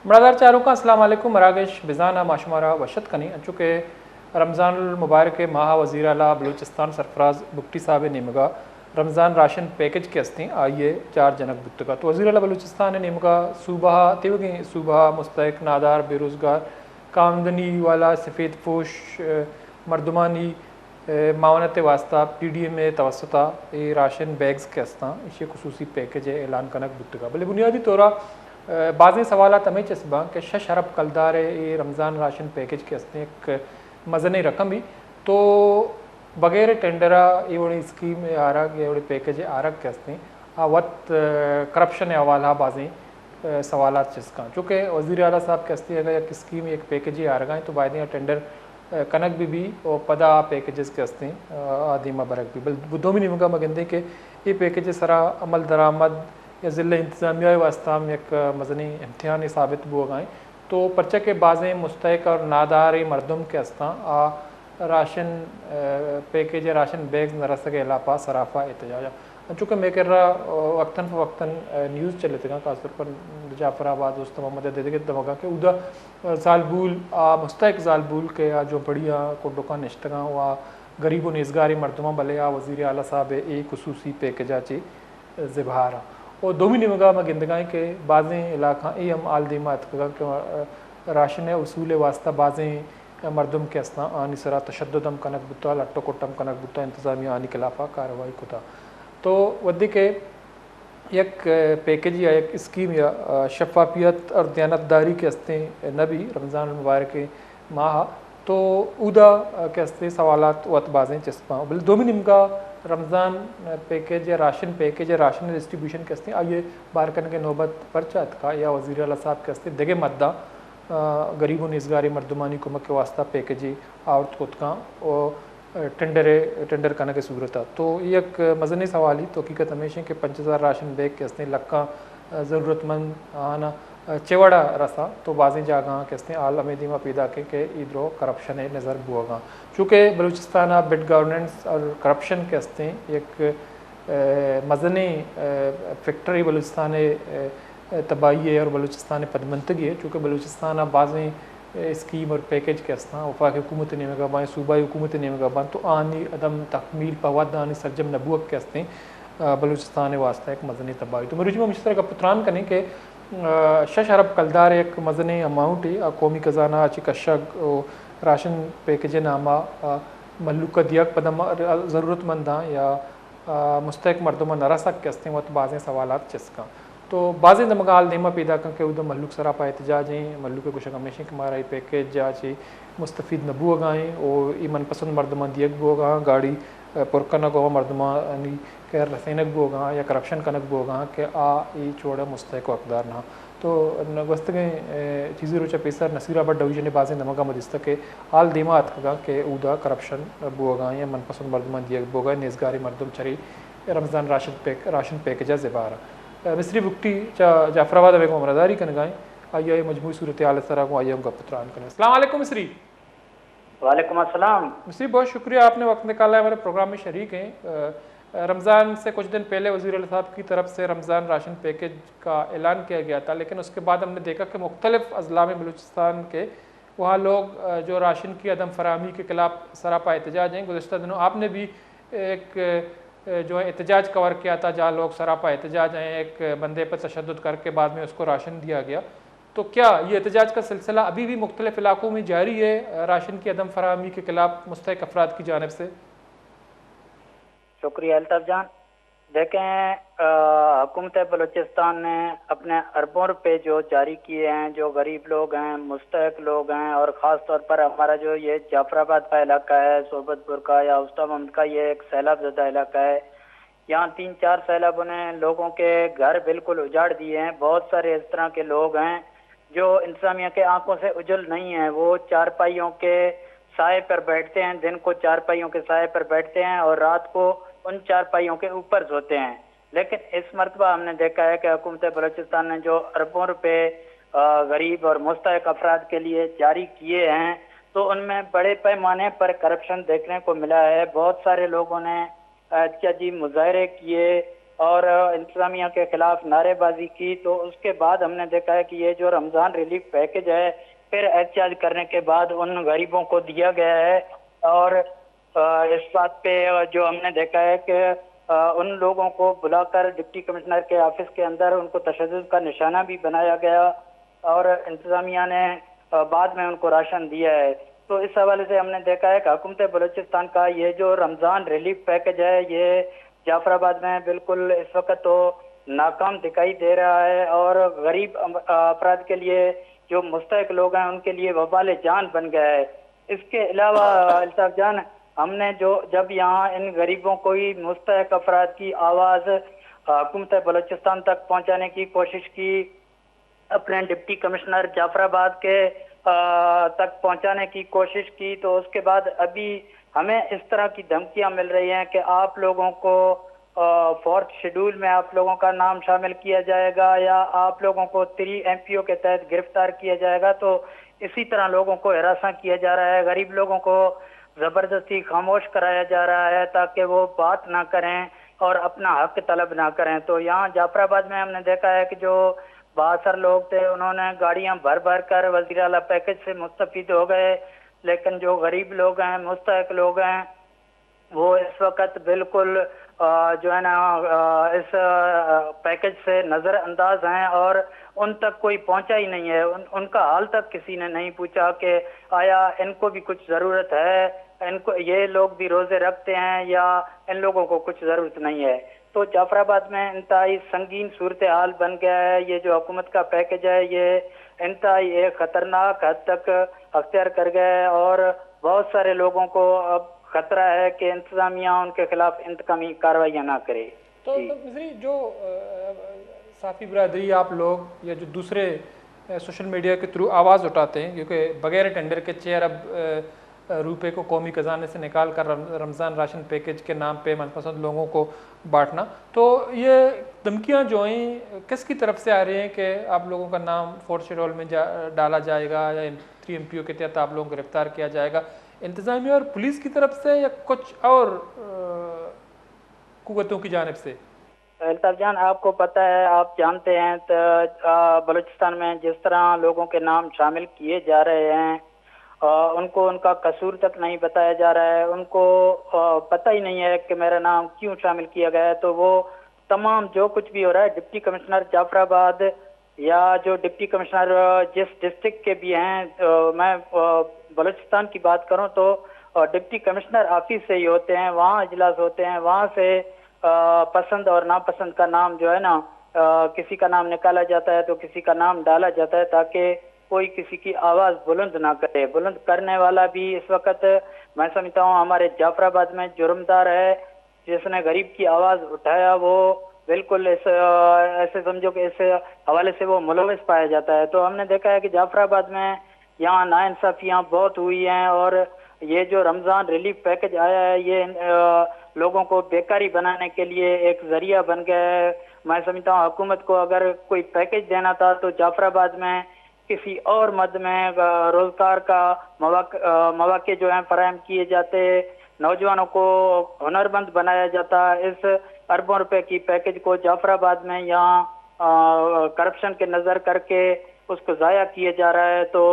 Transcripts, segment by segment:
बरदार चारों का अस्सलाम वालेकुम मरागश बिजाना माशुमारा वशत कनी चूँकि रमज़ान मुबारक माह वज़ीर आला बलूचिस्तान सरफराज बुगटी साहब निमगा रमज़ान राशन पैकेज के हस्ती आइए 4 जनक बुतगा तो वज़ीर आला बलूचिस्तान निमगा सूबा तिवगी सूबा मुस्तक नादार बेरोज़गार कामदनी वाला सफ़ेद पोश मरदमानी मावनत वास्ता PDM तवसता ये राशन बैग्स के हस्ता इसे खसूसी पैकेज ऐलान कनक बुतगा भले बुनियादी तौरा बाज़ सवाल तमें चस्बा कि 6 अरब कलदार ये रमज़ान राशन पैकेज के हस्ते एक मजन रकम ही तो बगैर टेंडरा ये बड़ी स्कीम आरग ये बड़ी पैकेज आरग के हस्ते वत करप्शन हवाला बाज़ें सवाल चस्का चूँकि वज़ीर आला साहब के हस्ते अगर एक स्कीम एक पैकेज आरग हैं तो बाद टेंडर कनक भी और पदा पैकेजेस के हस्ते आदिमा बरक भी बल बुद्धोमी निमका मगंदे के ये पैकेज सरा अमल दरामद या ज़िला इंतज़ामिया वास्ता में एक मजनी इम्तहान साबित हुआ गए तो पर्चा के बाज़ें मुस्तक और नादार मरदम के हस्ता ration package ration bag nurse के अलावा सराफा एहतजाजा चूँकि मैं कह रहा वक्ता फ़वक्ता न्यूज़ चले थे खासतौर पर जाफराबाद उस तमाम मदद दे दमगा के उदा जालबूल मुस्तक जालबूल के जो बढ़िया को दुकान निश्तगा व गरीब नेजगारी मरदमा भले वज़ीर आला साहब एक खसूसी पैकेजा ची ज़िबारा और दोमी निमगा में गिंदगाएँ के बाज़ें इलाका ये हम आल दीमा के राशन उसूल वास्ता बाज़ें मरदम के हस्ता आनी सरा तशद्दुदम कनक बुता लट्टो कोटम कनक बुता इंतज़ामिया आनी खिलाफा कार्रवाई कुता तो वद्दी के एक पैकेज या एक स्कीम या शफाफियत और दयानतदारी के हस्ते नबी रमज़ान मुबारक माह तो उदा के हस्ते सवालात वत बाज़ें चस्पा बल दोमी निमगा रमज़ान पैकेज या राशन डिस्ट्रीब्यूशन के हस्ते आइए बारकन के नौबत परचात का या वज़ीर आला साहब के हस्ते दगे मद्दा गरीबों निजगारी मरदमानी कुमक के वास्ता पैकेजी आवत खुदका और टेंडर करने की सूरत तो ये एक मजनी सवाल ही तो हकीकत हमेशा कि 5000 राशन बैग के हस्ते लक्का ज़रूरतमंद आना चेवड़ा रसा तो बाज़ी जागा के हस्ते आल अमेदीमा पैदा के इधरों करप्शन है नज़र बुआगा चूँकि बलूचिस्तान बिड गवर्नेंस और करप्शन के हस्ते एक मजनी फैक्ट्री बलूचिस्तान तबाही है और बलूचिस्तान पदमंतगी है चूँकि बलूचिस्तान बाज़ें स्कीम और पैकेज के हस्ता वफाक हुकूमत ने मगाबाएँ सूबाई हुकूमत ने मगाबान तो आनी अदम तकमील पवाद आनी सरजम नबूक के हस्ते बलूचिस्तान वास्ता एक मजनी तबाही तो मरुजमा मुश्तर का पुत्रान करें कि 6 अरब कलदार एक मजनी अमाउंट ही कौमी खजाना अच्छी कशग राशन पैकेज नामा मल्लुक दियक पदम ज़रूरतमंद या मुस्तक मरदमा नरसक के हस्ते वत बाज़ें सवाल चस्का तो बाज़ दमगाल दीमा पैदा करके उधर मल्लुक सरापा एहतजाज हैं मल्लुक के कुछ हमेशा हमारा पैकेज जाची मुस्तफ़ीद नबू गाएँ और ई मनपसंद मरदमा दियक बोगा गाड़ी पुरकनक हो मरदमा के रसैनक बोगा या करप्शन कनक बोगा के ई छोड़ा मुस्तक अकदार ना तो वस्त चीज़ें रोचा पैसा नसीराबाद डिवीजन बाज़ दमगा मदिस्त के आल दीमा अतगा के उदा करप्शन बोगा या मनपसंद मरदमा दियक बोगा नेजगारी मरदम चरी रमज़ान राशन पैकेजा ज़िबारा मिस्री बुगटी जाफराबाद अबे को मरदारी कन गाएँ आइए मजमूई सूरत हाल सरा को आइए उनका पुत्रान करें। अस्सलाम वालेकुम मिस्री। वालेकुम अस्सलाम। मिस्री बहुत शुक्रिया आपने वक्त निकाला है हमारे प्रोग्राम में शरीक हैं। रमज़ान से कुछ दिन पहले वज़ीर आला साहब की तरफ से रमज़ान राशन पैकेज का ऐलान किया गया था लेकिन उसके बाद हमने देखा कि मुख्तलिफ़ अज़ला में बलूचिस्तान के वहाँ लोग जो राशन की अदम फराहमी के खिलाफ सरापा एहतजाज हैं। गुज़श्ता दिनों आपने भी एक जो है एहतजाज कवर किया था जहाँ लोग सरापा एहतजाज हैं एक बंदे पर तशद्दुद करके बाद में उसको राशन दिया गया तो क्या ये एहतजाज का सिलसिला अभी भी मुख्तलिफ इलाकों में जारी है राशन की अदम फराहमी के खिलाफ मुस्तहिक अफराद की जानिब से? शुक्रिया अल्ताफ़ जान। देखें हुकूमत बलूचिस्तान ने अपने अरबों रुपये जो जारी किए हैं जो गरीब लोग हैं मुस्तहिक लोग हैं और ख़ास तौर पर हमारा जो ये जाफराबाद का इलाका है सोबतपुर का या उस्ता मोहम्मद का ये एक सैलाब ज़दा इलाका है। यहाँ 3-4 सैलाबों ने लोगों के घर बिल्कुल उजाड़ दिए हैं। बहुत सारे इस तरह के लोग हैं जो इंतज़ामिया के आंखों से उजल नहीं है। वो चारपाइयों के साए पर बैठते हैं दिन को चारपाइयों के साए पर बैठते हैं और रात को उन चारपाइयों के ऊपर सोते हैं। लेकिन इस मरतबा हमने देखा है कि हुकूमत बलूचिस्तान ने जो अरबों रुपए गरीब और मुस्तहिक अफराद के लिए जारी किए हैं तो उनमें बड़े पैमाने पर करप्शन देखने को मिला है। बहुत सारे लोगों ने एहतजाजी मुजाहरे किए और इंतजामिया के खिलाफ नारेबाजी की। तो उसके बाद हमने देखा है कि ये जो रमज़ान रिलीफ पैकेज है फिर एहतजाज करने के बाद उन गरीबों को दिया गया है। और इस बात पे जो हमने देखा है कि उन लोगों को बुलाकर डिप्टी कमिश्नर के ऑफिस के अंदर उनको तशद्दुद का निशाना भी बनाया गया और इंतजामिया ने बाद में उनको राशन दिया है। तो इस हवाले से हमने देखा है कि हुकूमत बलूचिस्तान का ये जो रमज़ान रिलीफ पैकेज है ये जाफराबाद में बिल्कुल इस वक्त तो नाकाम दिखाई दे रहा है और गरीब अफराद के लिए जो मुस्तहिक लोग हैं उनके लिए वबाल जान बन गया है। इसके अलावा अल्ताफ जान, हमने जो जब यहाँ इन गरीबों को ही मुस्तहिक अफराद की आवाज़ हुकूमत बलूचिस्तान तक पहुँचाने की कोशिश की, अपने डिप्टी कमिश्नर जाफराबाद के तक पहुंचाने की कोशिश की, तो उसके बाद अभी हमें इस तरह की धमकियां मिल रही हैं कि आप लोगों को फोर्थ शेड्यूल में आप लोगों का नाम शामिल किया जाएगा या आप लोगों को 3 MPO के तहत गिरफ्तार किया जाएगा। तो इसी तरह लोगों को हिरासा किया जा रहा है, गरीब लोगों को जबरदस्ती खामोश कराया जा रहा है ताकि वो बात ना करें और अपना हक तलब ना करें। तो यहाँ जाफराबाद में हमने देखा है कि जो 72 लोग थे उन्होंने गाड़ियां भर भर कर वज़ीर आला पैकेज से मुस्तफीद हो गए, लेकिन जो गरीब लोग हैं, मुस्तहिक लोग हैं, वो इस वक्त बिल्कुल जो है ना इस पैकेज से नज़रअंदाज हैं और उन तक कोई पहुंचा ही नहीं है। उनका हाल तक किसी ने नहीं पूछा कि आया इनको भी कुछ ज़रूरत है, इनको ये लोग भी रोज़े रखते हैं या इन लोगों को कुछ ज़रूरत नहीं है। तो जाफराबाद में इंतहाई संगीन सूरत हाल बन गया है। ये जो हुकूमत का पैकेज है ये इंतहाई एक खतरनाक हद तक अख्तियार कर गया है और बहुत सारे लोगों को अब खतरा है कि इंतजामिया उनके खिलाफ इंतकामी कार्रवाइयाँ ना करे। तो मिस्री जो साफ़ी बिरादरी आप लोग या जो दूसरे सोशल मीडिया के थ्रू आवाज़ उठाते हैं, क्योंकि बगैर टेंडर के 6 अरब रुपए को कौमी खजाने से निकाल कर रमज़ान राशन पैकेज के नाम पे मनपसंद लोगों को बांटना, तो ये धमकियां जो हैं किसकी तरफ से आ रही हैं कि आप लोगों का नाम फोर्थ शेड्यूल में डाला जाएगा या 3 MPO के तहत आप लोगों को गिरफ्तार किया जाएगा, इंतज़ामिया और पुलिस की तरफ से या कुछ और कुव्वतों की जानिब से? अल्ताफ जान, आपको पता है, आप जानते हैं तो बलूचिस्तान में जिस तरह लोगों के नाम शामिल किए जा रहे हैं उनको उनका कसूर तक नहीं बताया जा रहा है, उनको पता ही नहीं है कि मेरा नाम क्यों शामिल किया गया है। तो वो तमाम जो कुछ भी हो रहा है, डिप्टी कमिश्नर जाफराबाद या जो डिप्टी कमिश्नर जिस डिस्ट्रिक्ट के भी हैं, मैं बलूचिस्तान की बात करूं तो डिप्टी कमिश्नर ऑफिस से ही होते हैं, वहाँ इजलास होते हैं, वहाँ से पसंद और नापसंद का नाम जो है ना, किसी का नाम निकाला जाता है तो किसी का नाम डाला जाता है ताकि कोई किसी की आवाज़ बुलंद ना करे। बुलंद करने वाला भी इस वक्त मैं समझता हूँ हमारे जाफराबाद में जुर्मदार है, जिसने गरीब की आवाज़ उठाया वो बिल्कुल इस ऐसे समझो कि इस हवाले से वो मुलविस पाया जाता है। तो हमने देखा है कि जाफराबाद में यहाँ नाइंसाफियाँ बहुत हुई हैं और ये जो रमज़ान रिलीफ पैकेज आया है ये लोगों को बेकारी बनाने के लिए एक जरिया बन गया है। मैं समझता हूँ हुकूमत को अगर कोई पैकेज देना था तो जाफराबाद में किसी और मद में रोजगार का मौके जो है फराहम किए जाते, नौजवानों को हुनरमंद बनाया जाता। इस अरबों रुपए की पैकेज को जाफराबाद में यहाँ करप्शन के नज़र करके उसको ज़ाया किया जा रहा है। तो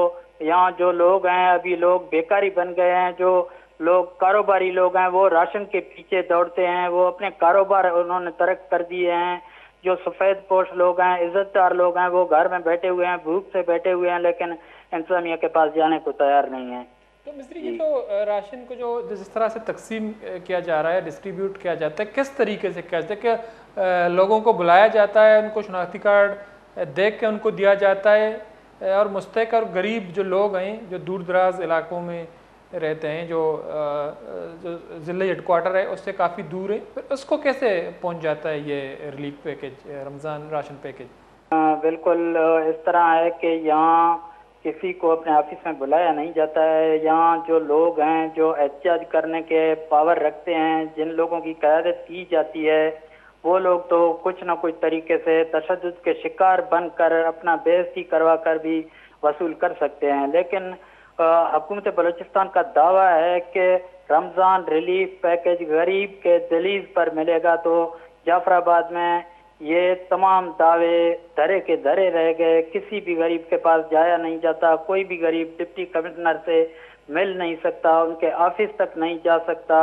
यहाँ जो लोग हैं अभी लोग बेकारी बन गए हैं, जो लोग कारोबारी लोग हैं वो राशन के पीछे दौड़ते हैं, वो अपने कारोबार उन्होंने तर्क कर दिए हैं। जो सफ़ेद पोश लोग हैं, इज्जतदार लोग हैं, वो घर में बैठे हुए हैं, भूख से बैठे हुए हैं, लेकिन इंतजामिया के पास जाने को तैयार नहीं है। तो मिस्त्री जी, तो राशन को जो जिस तरह से तकसीम किया जा रहा है, डिस्ट्रीब्यूट किया जाता है, किस तरीके से किया जाता है? क्या लोगों को बुलाया जाता है, उनको शनाख्ती कार्ड देख के उनको दिया जाता है और मुस्तहिक और गरीब जो लोग हैं जो दूर दराज इलाकों में रहते हैं, जो ज़िले हेडक्वार्टर है उससे काफ़ी दूर है, फिर उसको कैसे पहुंच जाता है ये relief package, Ramzan ration package? बिल्कुल इस तरह है कि यहाँ किसी को अपने ऑफिस में बुलाया नहीं जाता है। यहाँ जो लोग हैं जो एहतजाज करने के पावर रखते हैं, जिन लोगों की क़यादत की जाती है, वो लोग तो कुछ ना कुछ तरीके से तशद्दुद के शिकार बनकर अपना बेइज्जती करवा कर भी वसूल कर सकते हैं। लेकिन हुकूमत बलूचिस्तान का दावा है कि रमज़ान रिलीफ पैकेज गरीब के दलीज पर मिलेगा, तो जाफराबाद में ये तमाम दावे धरे के धरे रह गए। किसी भी गरीब के पास जाया नहीं जाता, कोई भी गरीब डिप्टी कमिश्नर से मिल नहीं सकता, उनके ऑफिस तक नहीं जा सकता।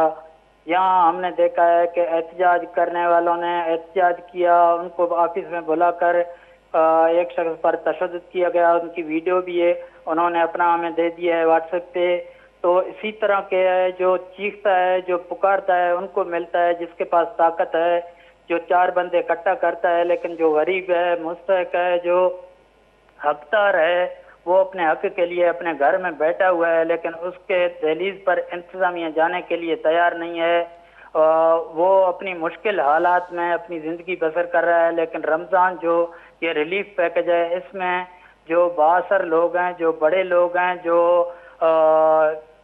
यहाँ हमने देखा है कि एहतजाज करने वालों ने एहतजाज किया, उनको ऑफिस में बुलाकर एक शख्स पर तशद्दुद किया गया, उनकी वीडियो भी है, उन्होंने अपना हमें दे दिया है व्हाट्सएप पे। तो इसी तरह के है, जो चीखता है, जो पुकारता है, उनको मिलता है। जिसके पास ताकत है, जो चार बंदे इकट्ठा करता है, लेकिन जो गरीब है, मुस्तहक है, जो हकदार है, वो अपने हक के लिए अपने घर में बैठा हुआ है, लेकिन उसके दहलीज पर इंतजामिया जाने के लिए तैयार नहीं है। वो अपनी मुश्किल हालात में अपनी ज़िंदगी बसर कर रहा है। लेकिन रमज़ान जो ये रिलीफ पैकेज है, इसमें जो बासर लोग हैं, जो बड़े लोग हैं, जो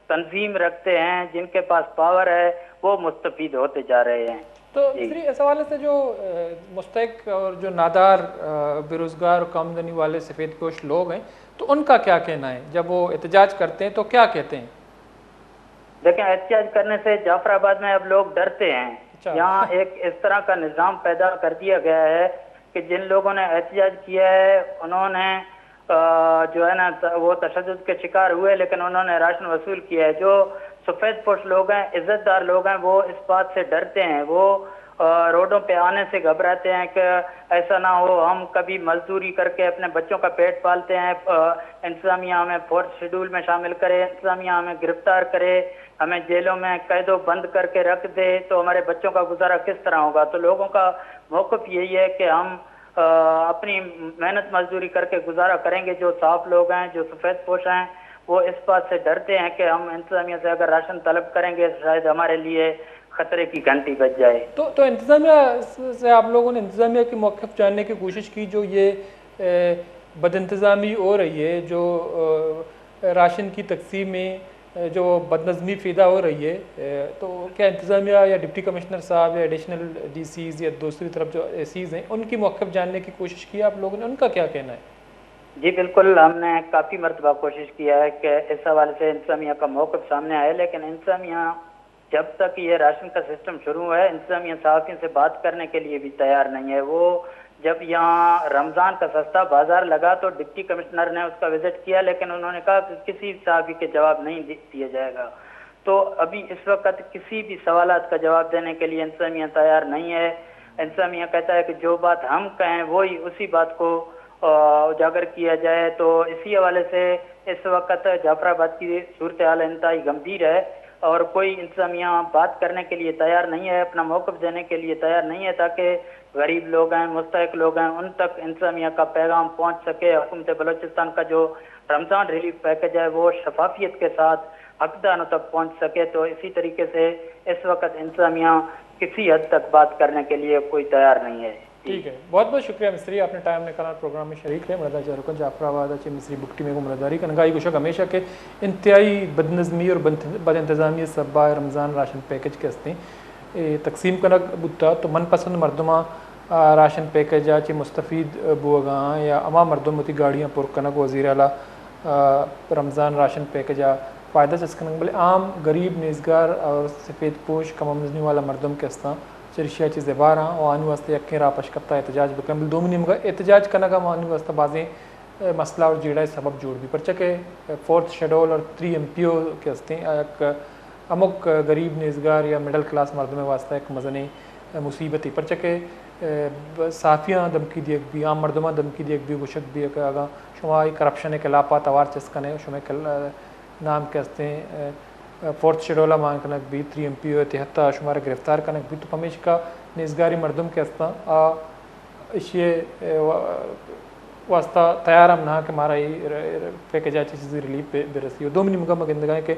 तंजीम रखते हैं, जिनके पास पावर है, वो मुस्तफीद होते जा रहे हैं। तो इस हवाले से जो मुस्तहिक और जो नादार बेरोज़गार और कम आमदनी वाले सफ़ेद पोश लोग हैं, तो उनका क्या कहना है? जब वो एहतजाज करते हैं तो क्या कहते हैं? देखें, एहतजाज करने से जाफराबाद में अब लोग डरते हैं। यहाँ एक इस तरह का निज़ाम पैदा कर दिया गया है कि जिन लोगों ने एहतजाज किया है, उन्होंने जो है ना, वो तशद्दुद के शिकार हुए, लेकिन उन्होंने राशन वसूल किया है। जो सफ़ेद पोश लोग हैं, इज्जतदार लोग हैं, वो इस बात से डरते हैं, वो रोडों पे आने से घबराते हैं कि ऐसा ना हो हम कभी मजदूरी करके अपने बच्चों का पेट पालते हैं, इंतजामिया हमें फोर्थ शेड्यूल में शामिल करे, इंतजामिया हमें गिरफ्तार करे, हमें जेलों में कैदो बंद करके रख दे, तो हमारे बच्चों का गुजारा किस तरह होगा। तो लोगों का मौक़िफ़ यही है कि हम अपनी मेहनत मजदूरी करके गुजारा करेंगे। जो साफ लोग हैं, जो सफ़ेद पोश हैं, वो इस बात से डरते हैं कि हम इंतजामिया से अगर राशन तलब करेंगे शायद हमारे लिए खतरे की घंटी बज जाए। तो इंतजामिया से आप लोगों ने इंतजामिया की मौक़िफ़ जानने की कोशिश की? जो ये बदइंतज़ामी हो रही है, जो राशन की तकसीम में जो बदनज़मी पैदा हो रही है, तो क्या इंतजामिया या डिप्टी कमिश्नर साहब या एडिशनल डीसीज़ या दूसरी तरफ जो एसीज़ हैं, उनकी मौक़िफ़ जानने की कोशिश की आप लोगों ने? उनका क्या कहना है? जी बिल्कुल, हमने काफ़ी मरतबा कोशिश किया है कि इस हवाले से इंतजामिया का मौक़िफ़ सामने आए, लेकिन इंतजामिया जब तक ये राशन का सिस्टम शुरू हुआ है, इंतजामिया सहाफ़ियों से बात करने के लिए भी तैयार नहीं है। वो जब यहाँ रमज़ान का सस्ता बाजार लगा तो डिप्टी कमिश्नर ने उसका विजिट किया, लेकिन उन्होंने कहा कि किसी सहाफ़ी के जवाब नहीं दिया जाएगा। तो अभी इस वक्त किसी भी सवालात का जवाब देने के लिए इंतजामिया तैयार नहीं है। इंतजामिया कहता है कि जो बात हम कहें वही उसी बात को उजागर किया जाए। तो इसी हवाले से इस वक्त जाफराबाद की सूरत हाल इंतहाई गंभीर है और कोई इंतजामिया बात करने के लिए तैयार नहीं है, अपना मौक़िफ़ देने के लिए तैयार नहीं है, ताकि गरीब लोग हैं, मुस्तहिक लोग हैं, उन तक इंतजामिया का पैगाम पहुँच सके। हुकूमत बलोचिस्तान का जो रमज़ान रिलीफ पैकेज है वो शफाफियत के साथ हकदारों तक पहुँच सके। तो इसी तरीके से इस वक्त इंतजामिया किसी हद तक बात करने के लिए कोई तैयार नहीं है। ठीक है, बहुत बहुत शुक्रिया मिस्त्री, आपने टाइम निकाला प्रोग्राम में शरीक रहे। मरदा जारुकन जाफराबाद अच्छे मिस्री बुकटी में मुमरदारी कनगाई कुशक हमेशा के इंतहाई बदनज़मी और बद इंतज़ामी सबा रमज़ान राशन पैकेज के हस्ते तकसीम कनक बुता तो मनपसंद मरदमा राशन पैकेज चे मुस्तफ़ीद बुआ या अमा मरदमती गाड़ियाँ पुर कनक वज़ीर आला रमज़ान राशन पैकेज फ़ायदा चस्कनक भले आम गरीब नेज़गार और सफ़ेद पोश कम आमदनी वाला मरदम के हस्ता चरिशिया चीज़ बार और आने वास्ते यकें रापश करता एहतजाज बकम बिल 2 महीने में एहतजाज करना का आने वास्ते बाज़ें मसला और जेड़ा सबब जोड़ भी परचा के 4th शेड्यूल और 3 MPO के हस्ते एक अमुक गरीब नेज़गार या मिडल क्लास मरदम वास्ते एक मजनी मुसीबत परचा के साफ़ियाँ दमकी दिए भी आम मरदमा दमकी दिए भी गुशक भी आगा शुमा करप्शन के लापा तवार चस्कने शुमा नाम के हस्ते 4th शेड्यूल मान कनक भी 3 MPO तिहत्ता शुमार गिरफ्तार कनक भी तो हमेश का निजगारी मरदम के हस्ता इसे वास्ता तैयार हम ना कि हमारा पैकेज चीज़ रिलीफ बेरसी 2 महीने मगा मगंदगा के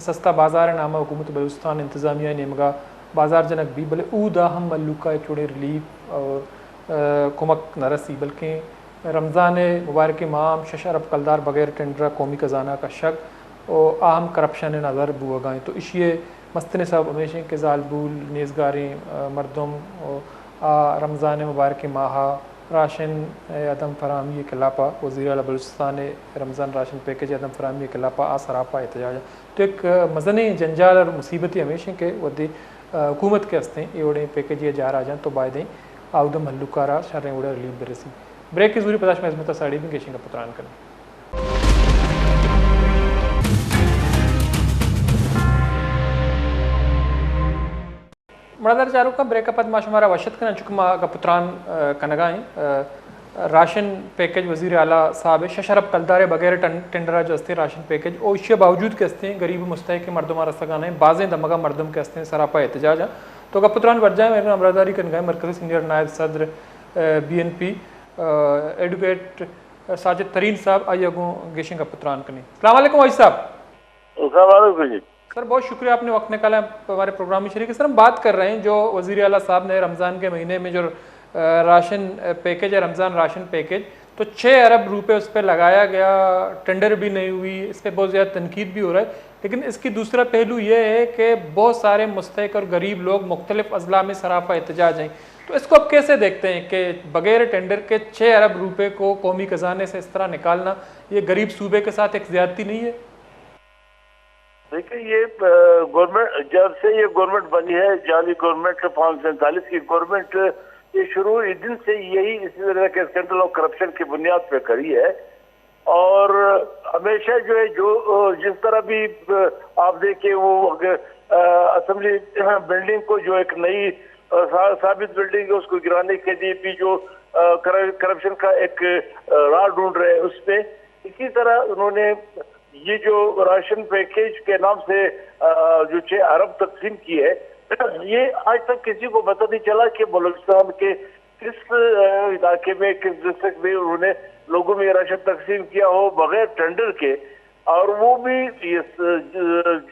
सस्ता बाजार नामा हुकूमत बलूचिस्तान इंतज़ामिया ने मगा बाजार जनक भी भले ऊदा हम मल्लुका चुड़े रिलीफ और कुमक नरसी बल्कि रमज़ान मुबारक माम शश अरब कलदार बगैर टेंडर कौमी खजाना का शक और अहम करप्शन नज़र बुआगाएँ तो इशिए मस्तन साहब हमेशा के जालबूल नेज़गारें मरदम रमज़ान मुबारक माह राशन अदम फरामी के लापा वज़ीर आला बलूचिस्तान रमज़ान राशन पैकेज अदम फरामी के लापा आ सरापा एहतजाज तो एक मज़न जंजाल और मुसीबती हमेशा के वदी हुकूमत के हस्ते ये पैकेज ये जा रहा तो बायदें आउदम हल्लुकारा शर्रें उड़े रिलीफ बेरसी ब्रेक की जरूरी पदाश में इसमें साड़ी भी गेशिंग का पुत्रान करें मड़ादार चारों का ब्रेक पद माशुमारा वशत कना चुकमा का पुत्रान कनगाएं राशन पैकेज वजीर आला साहब शशरफ कलदारे बगैर टेंडरा जो हस्ते राशन पैकेज और इसके बावजूद के हस्ते गरीब मुस्तक मरदमा रस्तगाने बाज़ें दमगा मरदम के हस्ते सरापा एहतजाज तो का पुत्रान वर्जा मेरे अमरादारी कनगाएं मरकज़ी सीनियर नायब सदर BNP एडवोकेट साजिद तरीन साहब आइए अगों गेशिंग का पुत्रान कने अस्सलाम वालेकुम वाइस साहब। सर बहुत शुक्रिया आपने वक्त निकाला हमारे प्रोग्राम में शरीक। सर हम बात कर रहे हैं जो वज़ीर आला साहब ने रमज़ान के महीने में जो राशन पैकेज है रमज़ान राशन पैकेज तो 6 अरब रुपए उस पर लगाया गया, टेंडर भी नहीं हुई, इस पर बहुत ज़्यादा तनकीद भी हो रहा है। लेकिन इसकी दूसरा पहलू ये है कि बहुत सारे मुस्तहिक और गरीब लोग मुख्तलिफ अजला में सरापा एहतजाज हैं। तो इसको आप कैसे देखते हैं कि बगैर टेंडर के 6 अरब रुपए को कौमी खजाने से इस तरह निकालना ये गरीब सूबे के साथ एक ज्यादती नहीं है? देखिए ये गवर्नमेंट जब से ये गवर्नमेंट बनी है जाली गवर्नमेंट 547 की गवर्नमेंट ये शुरू इस दिन से यही इसी तरह के स्कैंडल ऑफ करप्शन की बुनियाद पे करी है और हमेशा जो है जो जिस तरह भी आप देखिए वो असेंबली बिल्डिंग को जो एक नई साबित बिल्डिंग है उसको गिराने के लिए भी जो करप्शन का एक राह ढूंढ रहे हैं उसमें इसी तरह उन्होंने ये जो राशन पैकेज के नाम से जो 6 अरब तकसीम की है ये आज तक किसी को पता नहीं चला कि बलूचिस्तान के किस इलाके में किस डिस्ट्रिक्ट में उन्होंने लोगों में राशन तकसीम किया हो बगैर टेंडर के और वो भी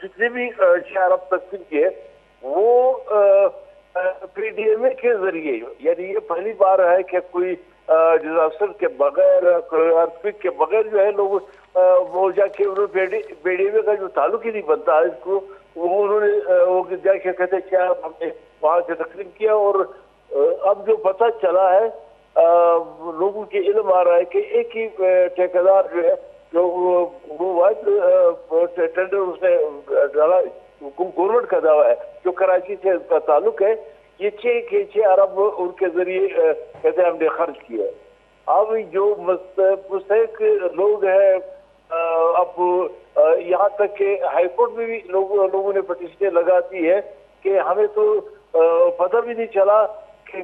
जितने भी 6 अरब तकसीम किए वो PDMA के जरिए यानी ये पहली बार है कि कोई डिजास्टर के बगैर अर्थक्वेक के बगैर जो है लोग वो जाके उन्होंने PDMA का जो ताल्लुक ही नहीं बनता है इसको वो उन्होंने वो जाके कहते क्या हमने वहाँ से तकसीम किया और अब जो पता चला है लोगों के इल्म आ रहा है कि एक ही ठेकेदार जो है जो वो वाइट टेंडर उसने डाला गवर्नमेंट का दावा है जो कराची से इसका ताल्लुक है ये 6 अरब उनके जरिए कहते हैं हमने खर्च किया। अब जो मुस्तहिक लोग हैं अब यहाँ तक के हाईकोर्ट में भी लोगों ने पिटीशनें लगा दी है कि हमें तो पता भी नहीं चला कि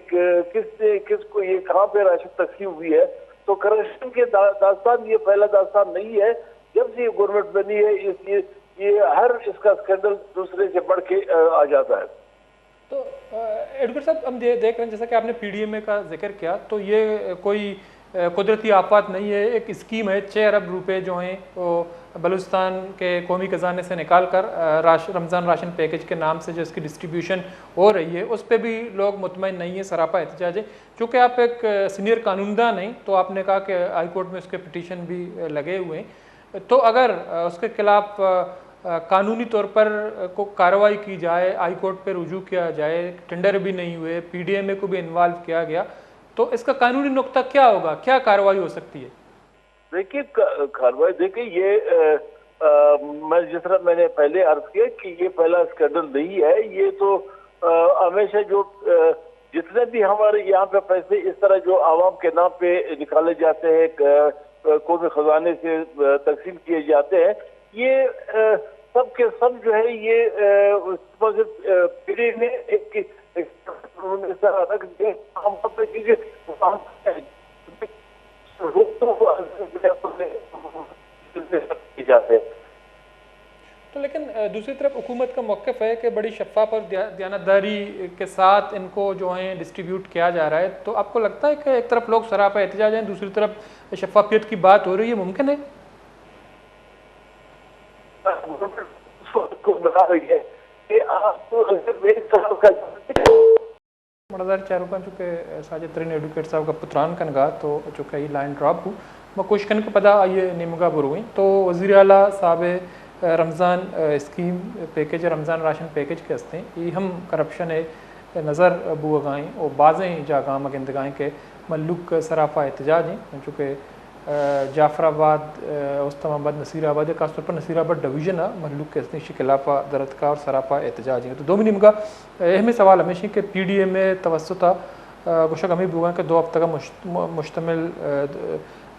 किसको ये कहाँ पे राशन तकसीम हुई है। तो करप्शन के दास्तान ये पहला दास्तान नहीं है, जब से ये गवर्नमेंट बनी है इसलिए ये हर इसका स्कैंडल दूसरे से बढ़ के आ जाता है। तो एडवोकेट साहब हम देख रहे हैं जैसा कि आपने PDMA का जिक्र किया तो ये कोई कुदरती आफत नहीं है, एक स्कीम है। 6 अरब रुपए जो हैं वो बलूचिस्तान के कौमी खजाने से निकाल कर रमज़ान राशन पैकेज के नाम से जो इसकी डिस्ट्रीब्यूशन हो रही है उस पर भी लोग मुतमईन नहीं है, सरापा एहतजाज है। चूँकि आप एक सीनियर कानूनदान हैं तो आपने कहा कि हाई कोर्ट में उसके पिटीशन भी लगे हुए हैं, तो अगर उसके खिलाफ कानूनी तौर पर को कार्रवाई की जाए, हाई कोर्ट पर रुजू किया जाए, टेंडर भी नहीं हुए, PDMA को भी इन्वॉल्व किया गया, तो इसका कानूनी नुक्ता क्या होगा, क्या कार्रवाई हो सकती है? देखिए कार्रवाई देखिए ये मैं जिस तरह मैंने पहले अर्ज किया कि ये पहला स्कैंडल नहीं है, ये तो हमेशा जो जितने भी हमारे यहाँ पे पैसे इस तरह जो आवाम के नाम पे निकाले जाते हैं कौमी खजाने से तकसीम किए जाते हैं ये सब के सब जो है ये पीढ़ी ने एक रख दिए जाते हैं। तो लेकिन दूसरी तरफ हुकूमत का मौक़िफ़ है कि बड़ी शफ़ाफ़ और दयानतदारी के साथ इनको जो है डिस्ट्रीब्यूट किया जा रहा है, तो आपको लगता है कि एक तरफ लोग सरापा एहतजाज हैं, दूसरी तरफ शफ़ाफियत की बात हो रही है, मुमकिन है? मड़दार चारूका चूँकि साजिद तरीन एडवोकेट साहब का पुत्रान कनगा तो चूँकि ये लाइन ड्रॉप हो मैं कोशिश करने को पता आइए निमगा बुर हुई तो वज़ीर आला साहब Ramzan scheme package Ramzan ration package के हस्ते ये हम करप्शन है नज़र बुआ गाएँ और बाज़ें जा गाँव मगंद गाएँ के मल्लुक सराफा एहतजाज हैं चूँकि जाफराबाद, उस्मानाबाद, नसीराबाद, खासतौर पर नसीराबाद डिवीजन महलूक के हस्ती शिकलाफा दरदका और सरापा एहतजाज हैं तो दो मिनट का अहम सवाल हमेशा कि PDA में तवसता गुशक हमें बुआ के 2 हफ्ते का मुश्तमिल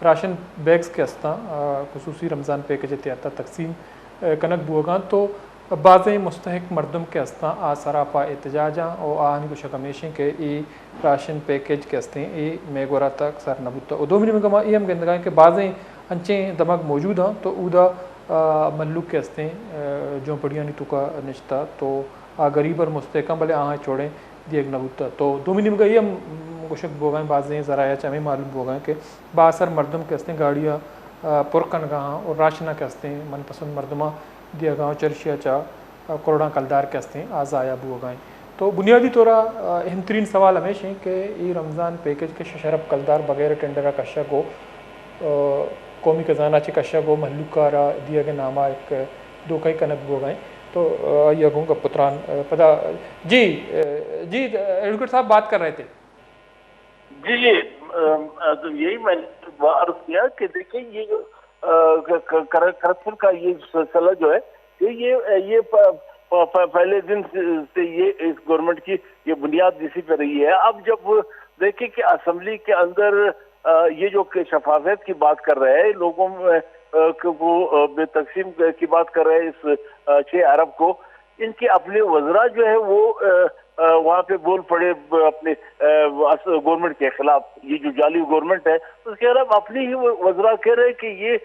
राशन बैग्स के हस्ता खसूसी रमज़ान पैकेज त्याता तकसीम कनक बुआ तो बाज़ मुस्तहक मरदम के हस्ता आ सरापा एहतजाजा और आहन गुशक हमेशा के ई राशन पैकेज के हस्ते ई मेगोरा तक सर नबूता और 2 मिनट में कमा हम कहते हैं कि बाज़ें अंचे दमक मौजूद हैं तो उदा मल्लुक के हस्ते जो बढ़िया नहीं तुका निश्ता तो आ गरीब और मुस्तकम भले आहाँ छोड़ें दिए नबूता तो 2 मिनट में हम गुशक बोगाएँ बाज़ें ज़राया चाहे मालूम बोगाएँ कि बासर मरदम के हस्ते गाड़ियाँ पुरकन गाँ और राशना के हस्ते मनपसंद मरदमा दिया गाँव चर्शिया चा कोरोना कलदार के हस्ते आज़ाया बुगाएँ तो बुनियादी तौर अहम तरीन सवाल हमेशा कि ये रमज़ान पैकेज के शरफ कलदार बगैर टेंडर कशा को कौमी खजाना चे कशा को महलूकारा दिया के नामा एक 2 कई कनक बोगाएँ तो यह का पुत्रान पता जी जी एडवोकेट साहब बात कर रहे थे जी तो यही मैंने अर्ज किया कि देखिए ये जो करप्शन का ये सिलसिला जो है ये पहले दिन से ये इस गवर्नमेंट की ये बुनियाद इसी पे रही है। अब जब देखिए कि असेंबली के अंदर ये जो शफाफियत की बात कर रहे हैं लोगों में को बेतकसीम की बात कर रहे हैं इस 6 अरब को, इनके अपने वज़रा जो है वो वहाँ पे बोल पड़े अपने गवर्नमेंट के खिलाफ। ये जो जाली गवर्नमेंट है उसके खिलाफ अपनी ही वज़रा कह रहे हैं कि ये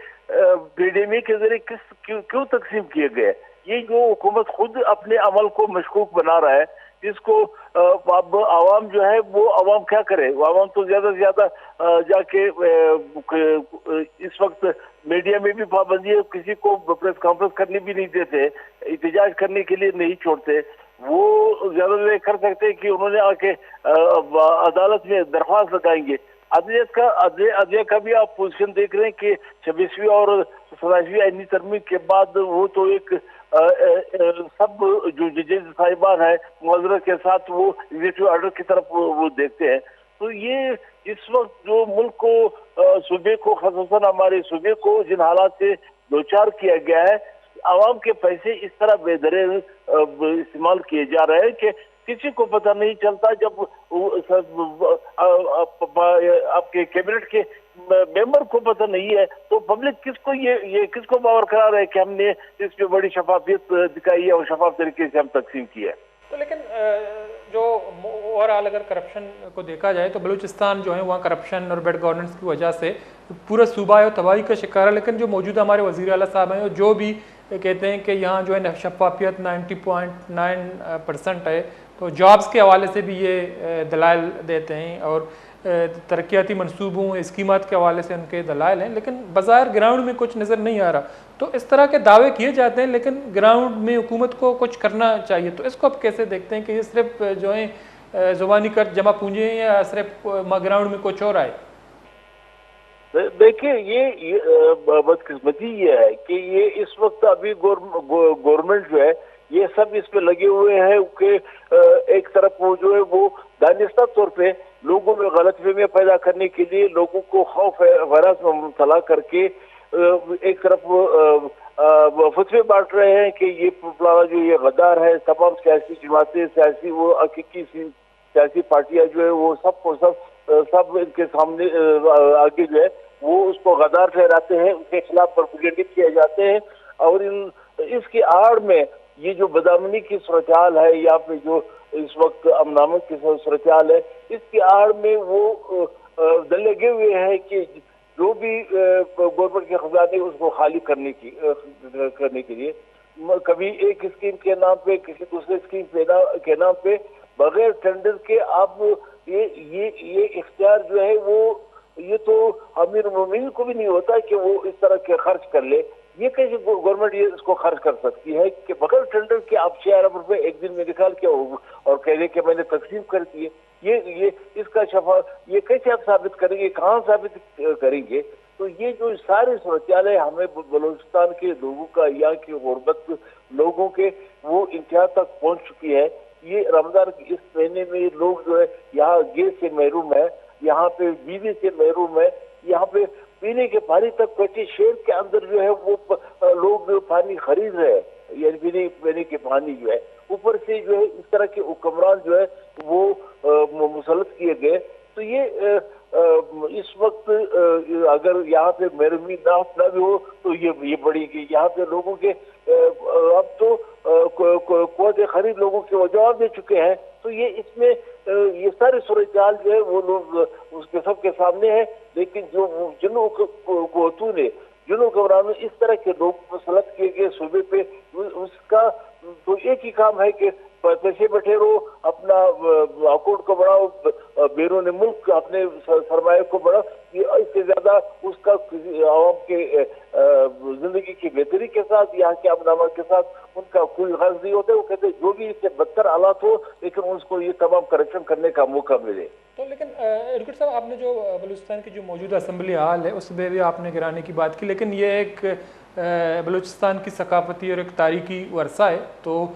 पीडीएमए के जरिए क्यों तकसीम किए गए। ये जो हुकूमत खुद अपने अमल को मशकूक बना रहा है, जिसको अब आवाम जो है वो आवाम क्या करे, आवाम तो ज्यादा से ज्यादा जाके इस वक्त मीडिया में भी पाबंदी है, किसी को प्रेस कॉन्फ्रेंस करने भी नहीं देते, एहतजाज करने के लिए नहीं छोड़ते। वो ज्यादा से कर सकते हैं कि उन्होंने आके अदालत में दरख्वास्त लगाएंगे। अदलिया का भी आप पोजीशन देख रहे हैं कि 26वीं और 27वीं आईनी तरमीम के बाद वो तो एक सब जो जजेस साहिबान है मुआवजत के साथ वो एग्जीक्यूटिव ऑर्डर की तरफ वो देखते हैं। तो ये इस वक्त जो मुल्क को सूबे को खासतौर हमारे सूबे को जिन हालात से दो चार किया गया है, आवाम के पैसे इस तरह बेदरे इस्तेमाल किए जा रहे हैं कि किसी को पता नहीं चलता। जब आपके कैबिनेट के मेंबर को पता नहीं है तो पब्लिक किसको ये किसको बावर करा रहा है कि हमने इस पे बड़ी शफाफियत दिखाई है और शफाफ तरीके से हम तकसीम किया है। तो लेकिन जो ओवरऑल अगर करप्शन को देखा जाए तो बलूचिस्तान जो है वहाँ करप्शन और बैड गवर्नेंस की वजह से पूरा सूबा है तबाही का शिकार है। लेकिन जो मौजूदा हमारे वज़ीर आला साहब हैं जो भी कहते हैं कि यहाँ जो है शफाफियत 90.9% है, तो जॉब्स के हवाले से भी ये दलाइल देते हैं और तरक्याती मनसूबों स्कीमात के हवाले से उनके दलाइल हैं, लेकिन बाज़ार ग्राउंड में कुछ नज़र नहीं आ रहा। तो इस तरह के दावे किए जाते हैं लेकिन ग्राउंड में हुकूमत को कुछ करना चाहिए। तो इसको आप कैसे देखते हैं कि ये सिर्फ जो है ज़ुबानी कर जमा पूंजी है या सिर्फ ग्राउंड में कुछ और आए? देखिए ये बदकिस्मती ये है कि ये इस वक्त अभी गवर्नमेंट जो है ये सब इस पे लगे हुए हैं कि एक तरफ वो जो है वो दानिस्ता तौर पे लोगों में गलतफहमियां पैदा करने के लिए लोगों को खौफ वैरस में मुब्तला करके एक तरफ फतवे बांट रहे हैं कि ये फलाना जो ये गद्दार है, तमाम सियासी जमातें सियासी वो हकीकी सियासी पार्टियां जो है वो सब इनके सामने आगे जो है वो उसको गद्दार ठहराते हैं, उनके खिलाफ प्रोपेगेंडा किए जाते हैं। और इसकी आड़ में ये जो बदामनी की सूरत-ए-हाल है यहाँ पे जो इस वक्त अमनामत की सूरत-ए-हाल है, इसकी आड़ में वो लगे हुए हैं कि जो भी गवर्नमेंट के खजाने उसको खाली करने के लिए कभी एक स्कीम के नाम पे किसी दूसरे स्कीम के नाम पे बगैर टेंडर के आप ये इख्तियार जो है वो ये तो अमीर मोमिन को भी नहीं होता कि वो इस तरह के खर्च कर ले। ये कैसे गवर्नमेंट ये इसको खर्च कर सकती है कि बगैर टेंडर के आप 6 अरब रुपए एक दिन में निकाल के और कह रहे कि मैंने तकसीम कर दी है। ये इसका ये कैसे आप साबित करेंगे, कहाँ साबित करेंगे? तो ये जो सारे सूरत-ए-हाल है हमें बलूचिस्तान के लोगों का यहाँ की गुर्बत लोगों के वो इंतहा तक पहुँच चुकी है। ये रमजान इस महीने में लोग जो है यहाँ गैस से महरूम है, यहाँ पे बिजली से महरूम है, यहाँ पे पीने के पानी तक पेटी शेर के अंदर जो है वो लोग पानी खरीद रहे हैं, यानी पीने के पानी जो है। ऊपर से जो है इस तरह के हुक्मरान जो है वो मुसल्लत किए गए। तो ये इस वक्त अगर यहाँ पे मरहमी ना भी हो तो ये बढ़ेगी। यहाँ पे लोगों के अब तो कुव्वत खरीद लोगों के वो जवाब दे चुके हैं। तो ये इसमें ये सारी सूरत हाल जो है वो लोग उसके सबके सामने है। लेकिन जिन कुव्वतों ने, जिन हुक्मरानों इस तरह के लोग मुसल्लत किए गए सूबे पे, उसका तो एक ही काम है कि पैसे बैठे रहो, अपना अकाउंट को बढ़ाओ, बैरून मुल्क अपने सरमाए को बढ़ाओ। इससे ज्यादा उसका आवाम के जिंदगी की बेहतरी के साथ, यहाँ के अमन के साथ उनका कोई गर्ज नहीं होता। वो कहते जो भी इससे बदतर हालात हो लेकिन उसको ये तमाम करेक्शन करने का मौका मिले। तो लेकिन एडवोकेट साहब, आपने जो बलूचिस्तान की जो मौजूदा असम्बली हाल है उसमें भी आपने गिराने की बात की, लेकिन ये एक बलूचिस्तान की सकाफती और एक तारीखी वर्सा है, तो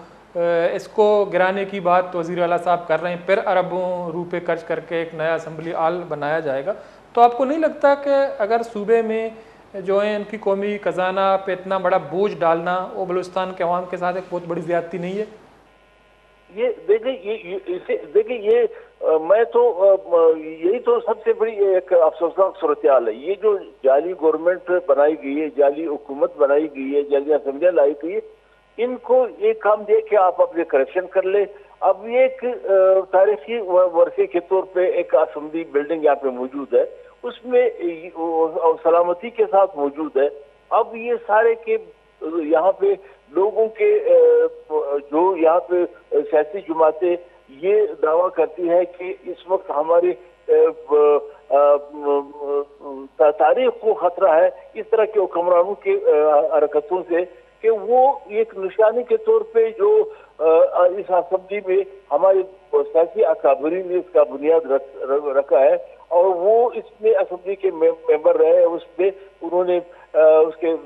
इसको गिराने की बात वज़ीर आला साहब कर रहे हैं। फिर अरबों रुपए खर्च करके एक नया असम्बली हाल बनाया जाएगा। तो आपको नहीं लगता कि अगर सूबे में जो है इनकी कौमी खजाना पे इतना बड़ा बोझ डालना वो बलूचिस्तान के अवाम के साथ एक बहुत बड़ी ज़्यादती नहीं है? ये देखिए मैं तो यही तो सबसे बड़ी एक अफसोसनाक सूरत हाल है। ये जो जाली गवर्नमेंट बनाई गई है, जाली हुकूमत बनाई गई है, जाली असम्बलियाँ लाई गई है, इनको एक काम दे कि आप अपने करेक्शन कर ले। अब ये एक तारीखी वर्षे के तौर पे एक असम्बली बिल्डिंग यहाँ पे मौजूद है, उसमें सलामती के साथ मौजूद है। अब ये सारे के यहाँ पे लोगों के जो यहाँ पे सियासी जमातें ये दावा करती है कि इस वक्त हमारी तारीख को खतरा है इस तरह के हुक्मरानों के हरकतों से, कि वो एक निशानी के तौर पे जो इस असम्बली में हमारे सियासी अकाबरी ने इसका बुनियाद रखा है और वो इसमें असम्बली के मेंबर रहे, उसमें उन्होंने उसके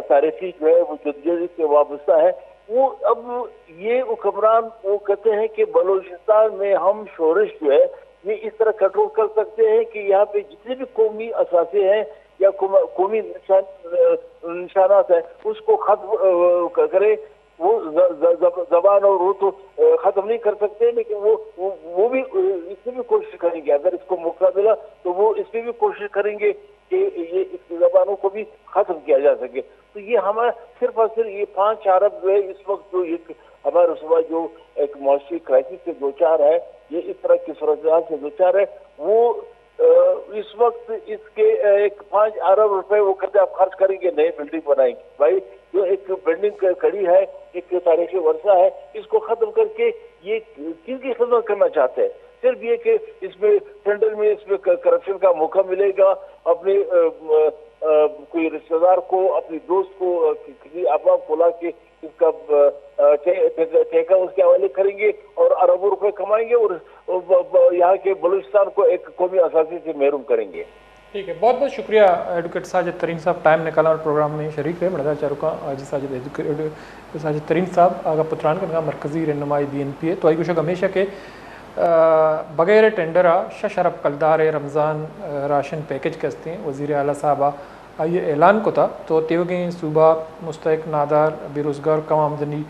तारीखी जो है वो जदीद से वाबस्ता है। वो अब ये हुक्मरान वो कहते हैं कि बलूचिस्तान में हम शोरश जो है ये इस तरह कंट्रोल कर सकते हैं कि यहाँ पे जितने भी कौमी असासे हैं या कौमी निशानात है उसको खत्म करे। वो जबान और वो तो खत्म नहीं कर सकते, लेकिन वो भी इसमें भी कोशिश करेंगे। अगर इसको मौका मिला तो वो इसमें भी कोशिश करेंगे कि ये इस जबानों को भी खत्म किया जा सके। तो ये हमारा सिर्फ और सिर्फ ये 5 अरब जो है इस वक्त जो एक हमारे सुबह जो एक मौसमी क्राइसिस से दो चार है, ये इस तरह की सूरत से दो चार है, वो इस वक्त इसके एक 5 अरब रुपए वो कहते आप खर्च करेंगे, नई बिल्डिंग बनाएंगे। भाई जो एक बिल्डिंग खड़ी है, एक तारीखी वर्षा है, इसको खत्म करके ये किसकी खिदमत करना चाहते हैं? सिर्फ ये कि इसमें सेंट्रल में इसमें करप्शन का मौका मिलेगा, अपने कोई रिश्तेदार को, अपने दोस्त को, किसी अहबाब को ला के इसका ठेका उसके हवाले करेंगे और अरबों रुपए कमाएंगे और यहाँ के बलूचिस्तान को एक कौमी असासी से महरूम करेंगे। ठीक है, बहुत बहुत शुक्रिया एडवोकेट साजिद तरीन साहब, टाइम निकाला और प्रोग्राम में शरीक है। मरदा चारुका आज साजिद तरीन साहब आगा पुत्रान का मरकजी रहनुमाई BNP है। तो आई कुछ हमेशा के बगैर टेंडर शश अरब कलदार रमज़ान राशन पैकेज के हस्ते वज़ीर आला साहबा ये ऐलान को था। तो तेवगे सूबा मुस्तक नादार बेरोज़गार कम आमदनी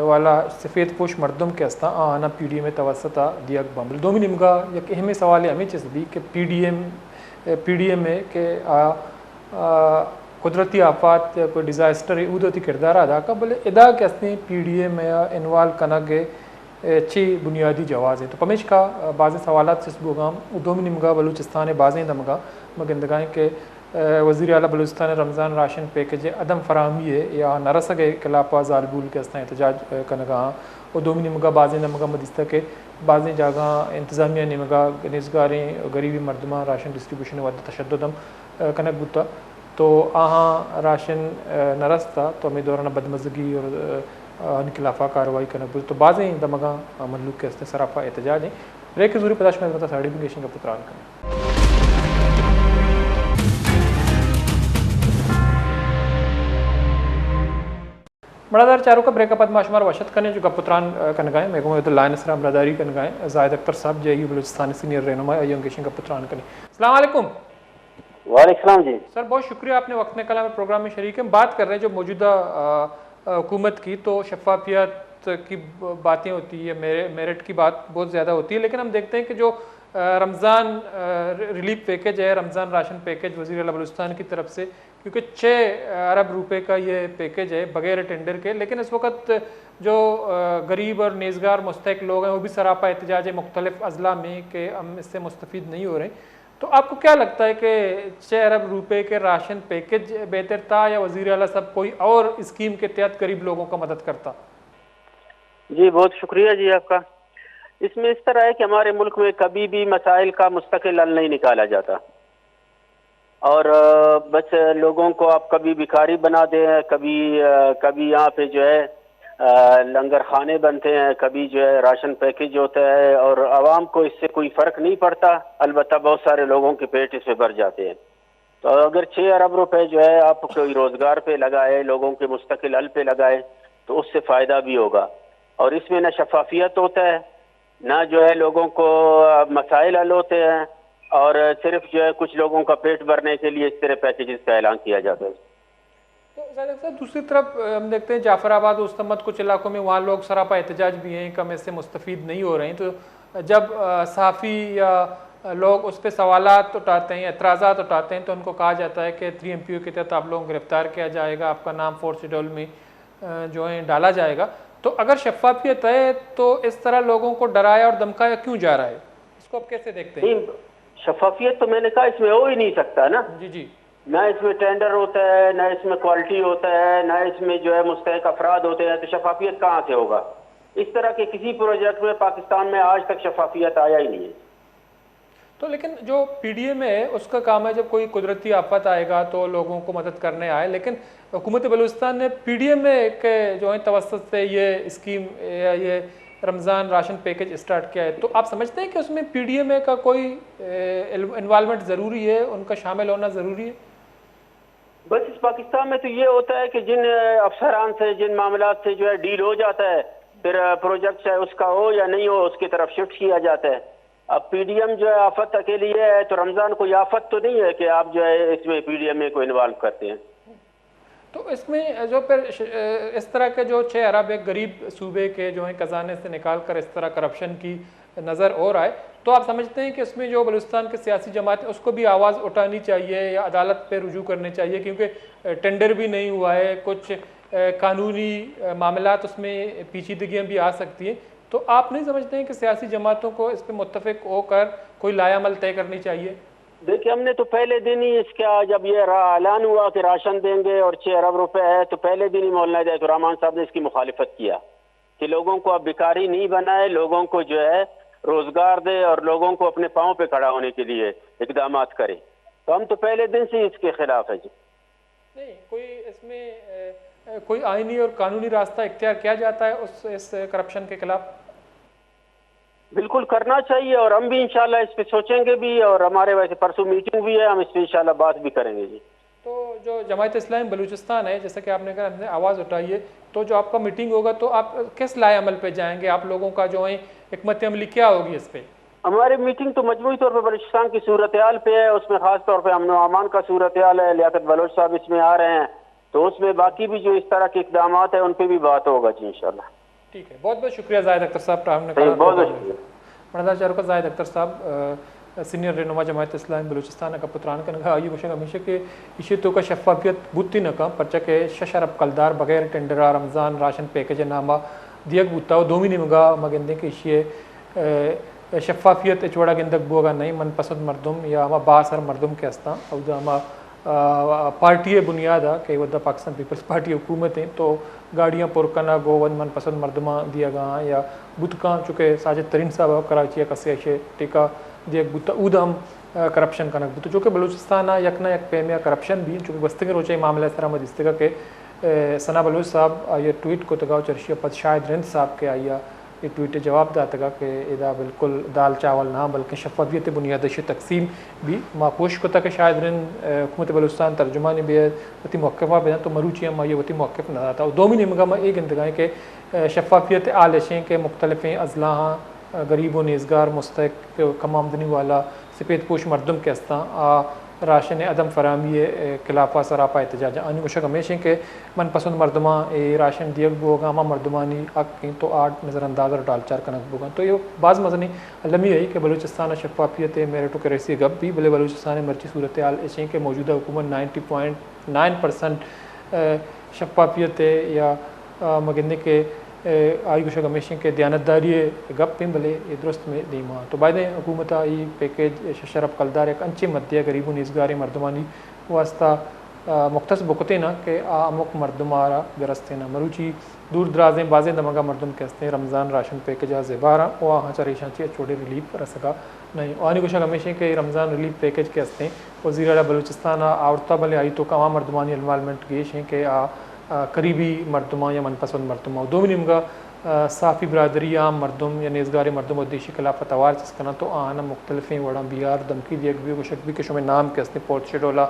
वाला सफ़ेद पोश मरदम के हस्ता आना PDM तवसता दिया बम्बल दोमी निमगा एक अहम सवाल हमें चस्बी कि PDM में के कुदरती आफात या कोई डिज़ास्टर है उदती किरदार अदा का बोले अदा के हस्ते PDM या इन्वाल्व कनगे अच्छी बुनियादी जवाज़ है। तो पमेश का बाज़ सवालत चस्बोगाम दोमी निमगा बलूचिस्तान बाज़ें दमगा मगंदगाएँ के वज़ीर आला बलूचिस्तान रमज़ान राशन पैकेज अदम फराहमी है या नरसगे खिलाफ ज़ालबूल के हस्ता एहतजाज कनगा और दोमी निमगा बाज़ें दमगा मदिस्ता के बाज़ें जगह इंतज़ामिया निमगा निज़गारें गरीबी मरदमा राशन डिस्ट्रीब्यूशन व तशद्दुदम कनक बुता तो आहाँ राशन नरस्ता तो हमें दौरान बदमज़गी और खिलाफा कार्रवाई कनक बुत तो बाज़ें दमगा मल्लुक के हस्ते सराफा एहतजाज हैं। ब्रेक जरूरी पदाश में बता सर्टिफिकेशन का पुत्रान करें। बड़ादार चारों का ब्रेकअप माशमार वशत कने जो गपुत्रान कनगाएं मेगो तो लाइन सरा बरदारी कनगाएं जायद अख्तर साहब JU बलूचिस्तान सीनियर रहनुमा यंगेशन गपुत्रान कने। अस्सलाम वालेकुम। वालेकुम जी। सर बहुत शुक्रिया, आपने वक्त निकाला हमारे प्रोग्राम में शरीक है। हम बात कर रहे हैं जो मौजूदा हुकूमत की, तो शफाफियत की बातें होती है, मेरिट की बात बहुत ज़्यादा होती है, लेकिन हम देखते हैं कि जो रमज़ान रिलीफ पैकेज है, रमज़ान राशन पैकेज वज़ीर आला बलूचिस्तान की तरफ से, क्योंकि 6 अरब रुपए का ये पैकेज है बगैर टेंडर के, लेकिन इस वक्त जो गरीब और नेज़गार मुस्तहिक लोग हैं वो भी सरापा एहतजाज है मुख्तलिफ अजला में कि हम इससे मुस्तफ़ीद नहीं हो रहे। तो आपको क्या लगता है कि 6 अरब रुपए के राशन पैकेज बेहतर था या वज़ीर आला साहब कोई और स्कीम के तहत गरीब लोगों का मदद करता? जी बहुत शुक्रिया जी आपका। इसमें इस तरह है कि हमारे मुल्क में कभी भी मसाइल का मुस्तकिल हल नहीं निकाला जाता, और बस लोगों को आप कभी भिखारी बना दें, कभी यहाँ पे जो है लंगर खाने बनते हैं, कभी जो है राशन पैकेज होता है, और आवाम को इससे कोई फ़र्क नहीं पड़ता। अलबत्ता बहुत सारे लोगों के पेट इससे भर जाते हैं। तो अगर 6 अरब रुपए जो है आप कोई रोज़गार पे लगाए, लोगों के मुस्तकिल हल पे लगाए, तो उससे फ़ायदा भी होगा। और इसमें ना शफाफियत होता है, ना जो है लोगों को मसाइल हल होते हैं, और सिर्फ जो है कुछ लोगों का पेट भरने के लिए इस तरह पैकेजेस का ऐलान किया जाता है। तो ज़ाहिर साहब दूसरी तरफ हम देखते हैं जाफराबाद उस्तमत कुछ इलाकों में वहाँ लोग सरापा एहतजाज भी हैं, कम इससे मुस्तफ़ीद नहीं हो रहे हैं। तो जब सहाफ़ी या लोग उस पर सवालात उठाते हैं, एतराज़ात उठाते हैं, तो उनको कहा जाता है कि 3 MPO के तहत आप लोगों को गिरफ्तार किया जाएगा, आपका नाम 4th शेड्यूल में जो है डाला जाएगा। तो अगर शफाफियत है तो इस तरह लोगों को डराया और धमकाया क्यों जा रहा है, इसको आप कैसे देखते हैं? शफाफियत तो मैंने कहा इसमें हो ही नहीं सकता ना। जी जी। ना इसमें टेंडर होता है, ना इसमें क्वालिटी होता है, ना इसमें जो है मुस्तहिक अफराद होते हैं, तो शफाफियत कहाँ से होगा? इस तरह के किसी प्रोजेक्ट में पाकिस्तान में आज तक शफाफियत आया ही नहीं है। तो लेकिन जो PDM है उसका काम है जब कोई कुदरती आफत आएगा तो लोगों को मदद करने आए, लेकिन हुकूमत बलूचिस्तान ने PDM के जो है तवस्सुत से ये स्कीम या ये रमज़ान राशन पैकेज स्टार्ट किया है। तो आप समझते हैं कि उसमें PDM का कोई इन्वॉल्वमेंट ज़रूरी है, उनका शामिल होना ज़रूरी है? बस इस पाकिस्तान में तो ये होता है कि जिन अफसरान से, जिन मामला से जो है डील हो जाता है, फिर प्रोजेक्ट चाहे उसका हो या नहीं हो उसकी तरफ शिफ्ट किया जाता है। अब PDM जो है आफत अकेली है, तो रमज़ान कोई आफत तो नहीं है कि आप जो है इसमें PDM को इन्वॉल्व करते हैं। तो इसमें जो फिर इस तरह के जो 6 अरब एक गरीब सूबे के जो है खजाने से निकाल कर इस तरह करप्शन की नज़र हो रहा है, तो आप समझते हैं कि इसमें जो बलूचिस्तान की सियासी जमात है उसको भी आवाज़ उठानी चाहिए या अदालत पे रुजू करने चाहिए, क्योंकि टेंडर भी नहीं हुआ है, कुछ कानूनी मामलात उसमें पेचीदगियाँ भी आ सकती हैं। तो आप नहीं समझते हैं कि सियासी जमातों को इस पर मुत्तफिक होकर कोई लायामल तय करनी चाहिए? देखिए हमने तो पहले दिन ही इसका जब ये ऐलान हुआ कि राशन देंगे और 6 अरब रुपए है, तो पहले दिन ही मौलाना रहमान साहब ने इसकी मुखालिफत किया कि लोगों को अब भिखारी नहीं बनाए, लोगों को जो है रोजगार दे और लोगों को अपने पाँव पे खड़ा होने के लिए इकदाम करे। तो हम तो पहले दिन से इसके खिलाफ है जी। नहीं, कोई इसमें कोई आईनी और कानूनी रास्ता इख्तियार किया जाता है इस करप्शन के खिलाफ? बिल्कुल करना चाहिए, और हम भी इंशाल्लाह इस पे सोचेंगे भी, और हमारे वैसे परसों मीटिंग भी है, हम इस पे इंशाल्लाह बात भी करेंगे जी। तो जो जमात इस्लामी बलूचिस्तान है, जैसे कि आपने कहा हमने आवाज़ उठाई है, तो जो आपका मीटिंग होगा तो आप किस लाए अमल पे जाएंगे? आप लोगों का जो है हिकमत अमली क्या होगी इस पर? हमारी मीटिंग तो मजमूई तौर पर बलूचिस्तान की सूरत हाल पे है, उसमें खास तौर पर अमन व अमान का सूरत हाल है, लियाकत बलोच साहब इसमें आ रहे हैं, तो उसमें बाकी भी जो इस तरह के इकदाम है उन पर भी बात होगा जी इंशाल्लाह। ठीक है, बहुत बहुत शुक्रिया जाहिद अख्तर साहब। बहुत बहुत शुक्रिया मरदा चारुका जाहिद अख्तर साहब सीनियर रहनुमा जमात इस्लामी बलूचिस्तान का पुत्रान कनगा आयु बशंग हमेशा के इशे तो का शफाफियत बुत्ती नका पर्चा के शशरब कलदार बगैर टेंडरा रमज़ान राशन पैकेज नामा दियक बुत्ता दोमी निमगा मगेंदे के इशे शफाफियत चोड़ा गेंदक बोगा नहीं मनपसंद मरदम या हमा बासर मरदम के हस्ता और हमा पार्टी बुनियाद है कि वह पाकिस्तान पीपल्स पार्टी हुकूमत हैं, तो गाड़ियाँ पुरकना गोवन मनपसंद मरदमा दिया गया या बुतका चूँकि साजिद तरीन साहब कराची का से टीका दिया बुता उद हम करप्शन कनक बुत जो कि बलूचिस्तान यकना यक पेमिया करप्शन भी चूँकि बस्ते रोचे मामला इस तरह मजिस्तिका के सना बलूच साहब ये ट्वीट को तगाव चर्शिया पद शायद रिंद साहब के आइया ये ट्वीट जवाब दातगा कि इदा बिल्कुल दाल चावल ना बल्कि शफाफियत बुनियादश तकसीम भी मापोश को तक शायद हुकूमत बलूचिस्तान तर्जुमा ने बेती मौक़ा बेना तो मरूचियाँ माँ ये वती मौक़ नजर आता और दोमी निमगा में एक इंतगाएँ के शफाफियत आलशें के मुख्तलिफ़ अजला गरीब व नेज़गार मुस्तक कम आमदनी वाला सफ़ेद पोश मरदम के हस्ता राशन अदम फरामी खिलाफा सरापा एहतजाज आनी कुछ हमेशा के मनपसंद मरदमा राशन दियक बोगा हम मरदमानी अक तो 8 नज़रअंदाज और डालचार कनक बोगा तो ये बाज़ मजनी लमी है कि बलूचिस्तान शफाफियत मेरिटोक्रेसी गप भी भले बलूचिस्तान मर्ची सूरत हाल ऐसे कि मौजूदा हुकूमत 90.9% शफाफियत या मगने के आई कुछ हमेशा के दयानतदारी गप पिन भले ये दुरुस्त में दीमा तो बाद हुकूमत ई पैकेज शरफ कलदार एक अंचे मध्य गरीबों निजगारी मरदमानी वास्ता मुख्तस बुकते ना कि अमुक मरदमारा गरस्ते ना मरूची दूर दराजें बाजें दमगा मरदम कहते हैं रमज़ान राशन पैकेज ज़ेबारा वहाँ हाँ चरेशाची छोटे रिलीफ रसगा नहीं और कुछ हमेशा के रमज़ान रिलीफ पैकेज कहते हैं वज़ीर आला बलूचिस्तान आवरता भले आई तो कवा मरदमानी इन्वालमेंट गेश हैं कि करीबी मरदमा या मनपसंद मरदमा दो निमगा साफ़ी बरदरी आम मरदम या नेज़गार मरदम उद्देश्य खिलाफ तवार चिसकना तो आना मुख्तलिफ़ वड़ा बिहार दमकी दियक भी कुछ भी के शुमे नाम के पोर्ट शेडोला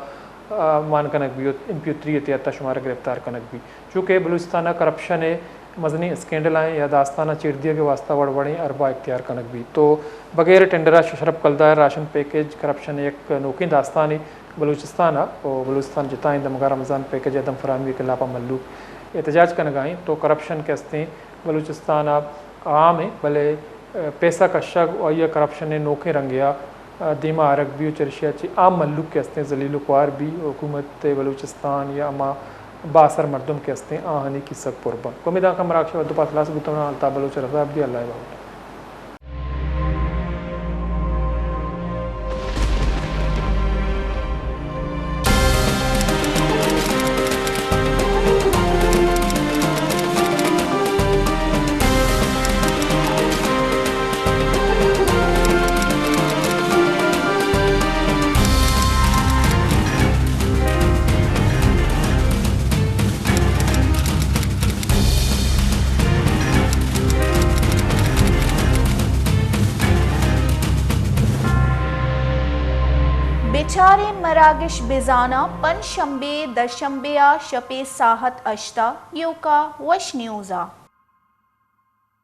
मान कनक भी इम्प्यूत्री एहतियात शुमार गिरफ्तार कनक भी चूँकि बलूचिस्तान करप्शन है मजनी स्कैंडल आए या दास्ताना चिड़दिया के वास्ता वड़वड़े अरबा इख्तियार कनक भी तो बगैर टेंडरा शरफ कलदार राशन पैकेज करप्शन एक नोकी दास्तान है बलूचिस्तान और बलूचिस्तान जिता दमगा रमज़ान पैकेज अदम फरामी के खिलाफ मल्लूक एहतजाज कनक आई तो करप्शन के हस्ते बलूचिस्तान आम है भले पैसा का शक और यह करप्शन है नोखे रंगिया दीमा अरक भी चरशिया आम मल्लुक के हस्ते जलीलुक्वार भी हुकूमत बलूचिस्तान या अमा बासर मरदम के हस्ते आहनी की सक पुरबा कोमिदा का मराक्ष वदुपासलास बुतना अलता बलूच रजा भी अल्लाह बाबा बेचारे मरागिश बिजाना पन शंबे दरशंबे शपे साहत अश्ता योका वश न्यूज़ा।